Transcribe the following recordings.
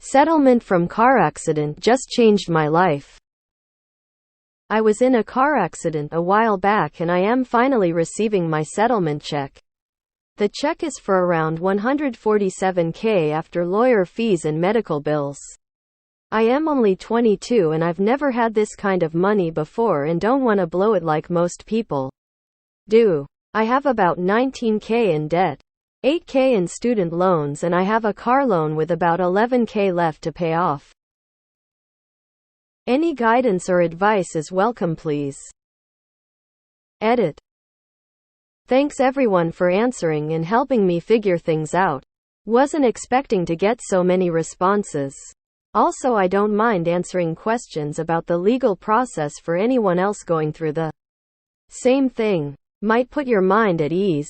Settlement from car accident just changed my life. I was in a car accident a while back and I am finally receiving my settlement check. The check is for around $147K after lawyer fees and medical bills. I am only 22 and I've never had this kind of money before and don't want to blow it like most people do. I have about $19K in debt, $8K in student loans, and I have a car loan with about $11K left to pay off. Any guidance or advice is welcome, please. Edit. Thanks everyone for answering and helping me figure things out. Wasn't expecting to get so many responses. Also, I don't mind answering questions about the legal process for anyone else going through the same thing. Might put your mind at ease.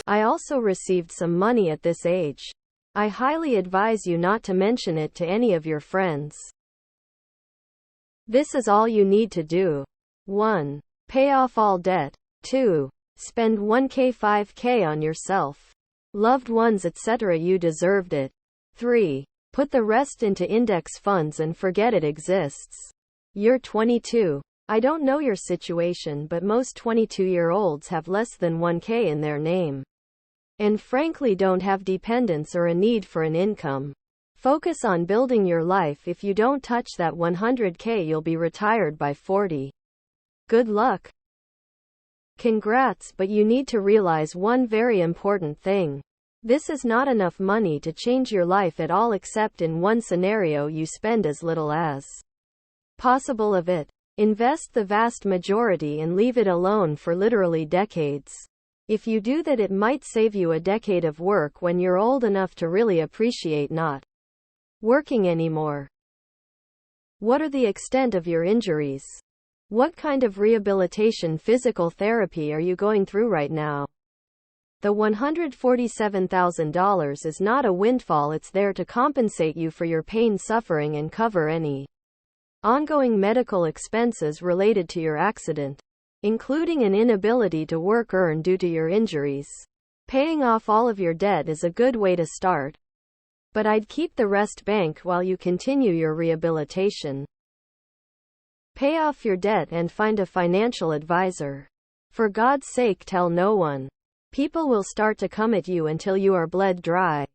I also received some money at this age. I highly advise you not to mention it to any of your friends. This is all you need to do. 1. Pay off all debt. 2. Spend 1K 5K on yourself, loved ones, etc. You deserved it. 3. Put the rest into index funds and forget it exists. You're 22. I don't know your situation, but most 22-year-olds have less than 1K in their name. And frankly don't have dependents or a need for an income. Focus on building your life. If you don't touch that 100K, you'll be retired by 40. Good luck. Congrats, but you need to realize one very important thing. This is not enough money to change your life at all, except in one scenario: you spend as little as possible of it. Invest the vast majority and leave it alone for literally decades. If you do that, it might save you a decade of work when you're old enough to really appreciate not working anymore. What are the extent of your injuries? What kind of rehabilitation, physical therapy are you going through right now? The $147,000 is not a windfall. It's there to compensate you for your pain, suffering, and cover any ongoing medical expenses related to your accident, including an inability to work or earn due to your injuries. Paying off all of your debt is a good way to start, but I'd keep the rest bank while you continue your rehabilitation. Pay off your debt and find a financial advisor. For God's sake, tell no one. People will start to come at you until you are bled dry.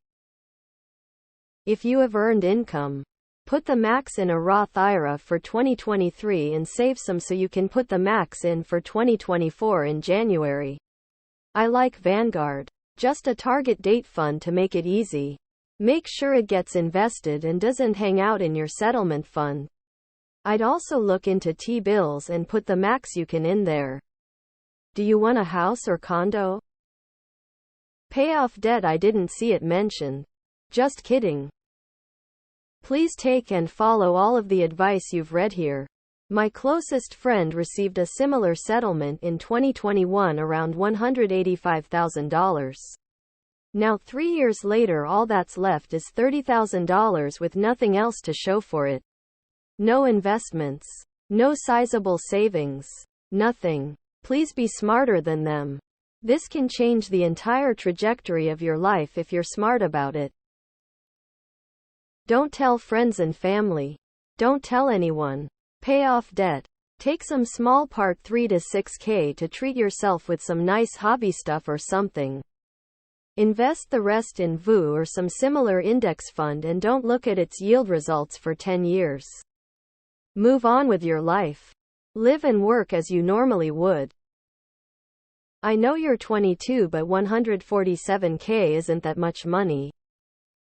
If you have earned income, put the max in a Roth IRA for 2023 and save some so you can put the max in for 2024 in January. I like Vanguard. Just a target date fund to make it easy. Make sure it gets invested and doesn't hang out in your settlement fund. I'd also look into T-bills and put the max you can in there. Do you want a house or condo? Pay off debt. I didn't see it mentioned. Just kidding. Please take and follow all of the advice you've read here. My closest friend received a similar settlement in 2021, around $185,000. Now 3 years later, all that's left is $30,000 with nothing else to show for it. No investments. No sizable savings. Nothing. Please be smarter than them. This can change the entire trajectory of your life if you're smart about it. Don't tell friends and family. Don't tell anyone. Pay off debt. Take some small part, 3 to 6K, to treat yourself with some nice hobby stuff or something. Invest the rest in VU or some similar index fund and don't look at its yield results for 10 years. Move on with your life. Live and work as you normally would. I know you're 22, but $147K isn't that much money.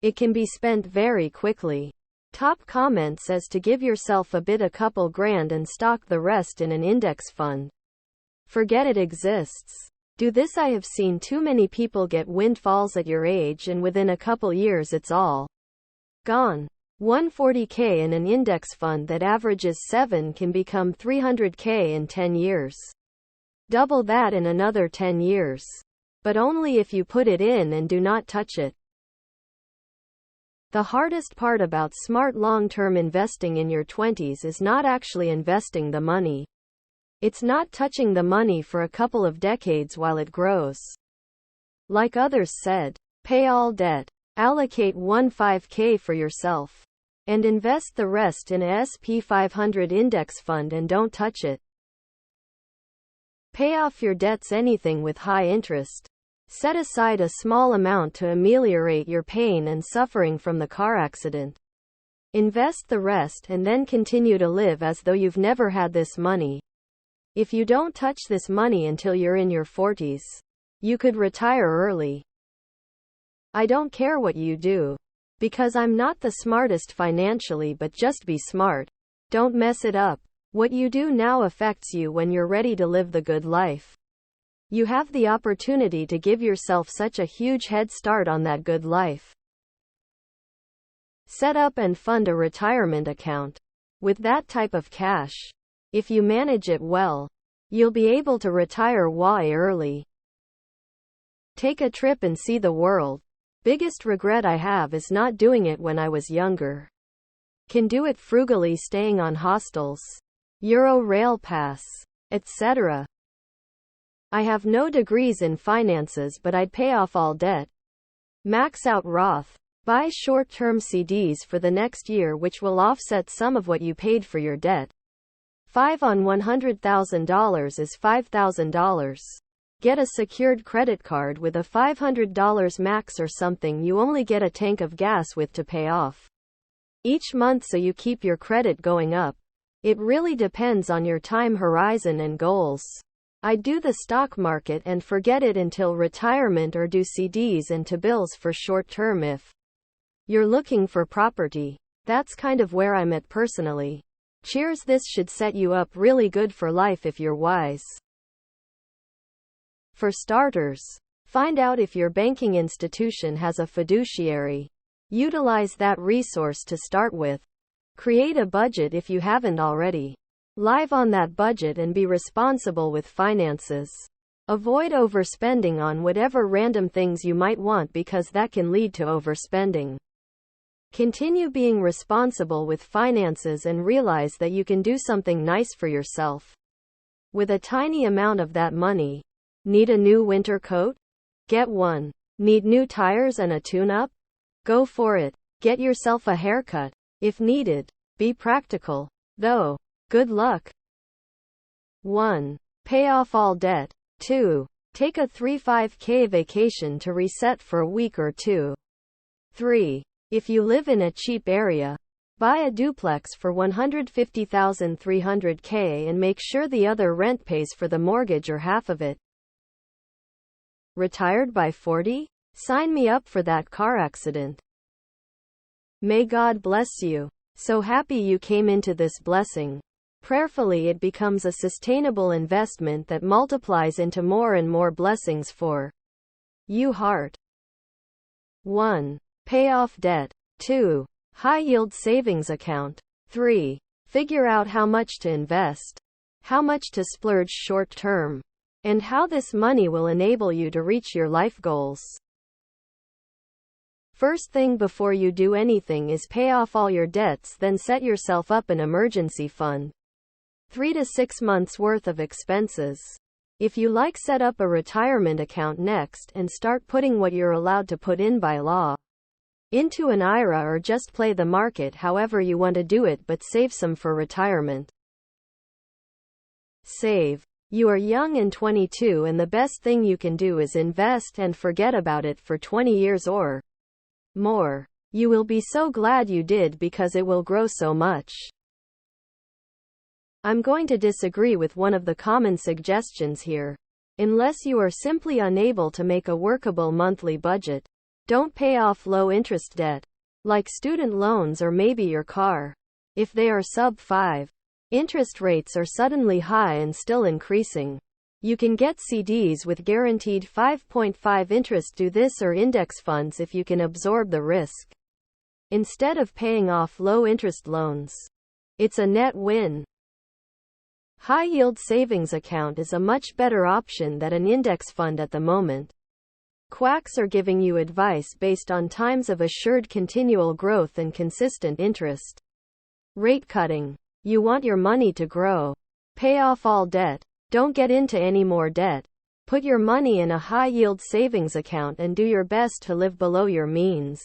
It can be spent very quickly. Top comment says to give yourself a couple grand and stock the rest in an index fund. Forget it exists. Do this. I have seen too many people get windfalls at your age and within a couple years it's all gone. 140K in an index fund that averages 7 can become 300K in 10 years. Double that in another 10 years. But only if you put it in and do not touch it. The hardest part about smart long-term investing in your 20s is not actually investing the money. It's not touching the money for a couple of decades while it grows. Like others said, pay all debt. Allocate 15K for yourself. And invest the rest in a SP 500 index fund and don't touch it. Pay off your debts, anything with high interest. Set aside a small amount to ameliorate your pain and suffering from the car accident. Invest the rest and then continue to live as though you've never had this money. If you don't touch this money until you're in your 40s, you could retire early. I don't care what you do. Because I'm not the smartest financially, but just be smart. Don't mess it up. What you do now affects you when you're ready to live the good life. You have the opportunity to give yourself such a huge head start on that good life. Set up and fund a retirement account. With that type of cash, if you manage it well, you'll be able to retire way early. Take a trip and see the world. Biggest regret I have is not doing it when I was younger. Can do it frugally, staying on hostels, Euro Rail Pass, etc. I have no degrees in finances, but I'd pay off all debt. Max out Roth. Buy short-term CDs for the next year which will offset some of what you paid for your debt. 5 on $100,000 is $5,000. Get a secured credit card with a $500 max or something you only get a tank of gas with to pay off each month, so you keep your credit going up. It really depends on your time horizon and goals. I'd do the stock market and forget it until retirement, or do CDs and T-bills for short term if you're looking for property. That's kind of where I'm at personally. Cheers. This should set you up really good for life if you're wise. For starters, find out if your banking institution has a fiduciary. Utilize that resource to start with. Create a budget if you haven't already. Live on that budget and be responsible with finances. Avoid overspending on whatever random things you might want, because that can lead to overspending. Continue being responsible with finances and realize that you can do something nice for yourself with a tiny amount of that money. Need a new winter coat? Get one. Need new tires and a tune-up? Go for it. Get yourself a haircut if needed. Be practical, though. Good luck. 1. Pay off all debt. 2. Take a 3-5K vacation to reset for a week or two. 3. If you live in a cheap area, buy a duplex for $150,300K and make sure the other rent pays for the mortgage or half of it. Retired by 40? Sign me up for that car accident. May God bless you. So happy you came into this blessing. Prayerfully it becomes a sustainable investment that multiplies into more and more blessings for you. Heart. 1. Pay off debt. 2. High yield savings account. 3. Figure out how much to invest, how much to splurge short term, and how this money will enable you to reach your life goals. First thing before you do anything is pay off all your debts, then set yourself up an emergency fund. 3 to 6 months worth of expenses. If you like, set up a retirement account next and start putting what you're allowed to put in by law into an IRA, or just play the market however you want to do it, but save some for retirement. Save. You are young and 22, and the best thing you can do is invest and forget about it for 20 years or more. You will be so glad you did, because it will grow so much. I'm going to disagree with one of the common suggestions here. Unless you are simply unable to make a workable monthly budget, don't pay off low interest debt, like student loans or maybe your car. If they are sub 5, interest rates are suddenly high and still increasing. You can get CDs with guaranteed 5.5 interest. Do this, or index funds if you can absorb the risk, instead of paying off low interest loans. It's a net win. High yield savings account is a much better option than an index fund at the moment. Quacks are giving you advice based on times of assured continual growth and consistent interest rate cutting. You want your money to grow. Pay off all debt. Don't get into any more debt. Put your money in a high-yield savings account and do your best to live below your means.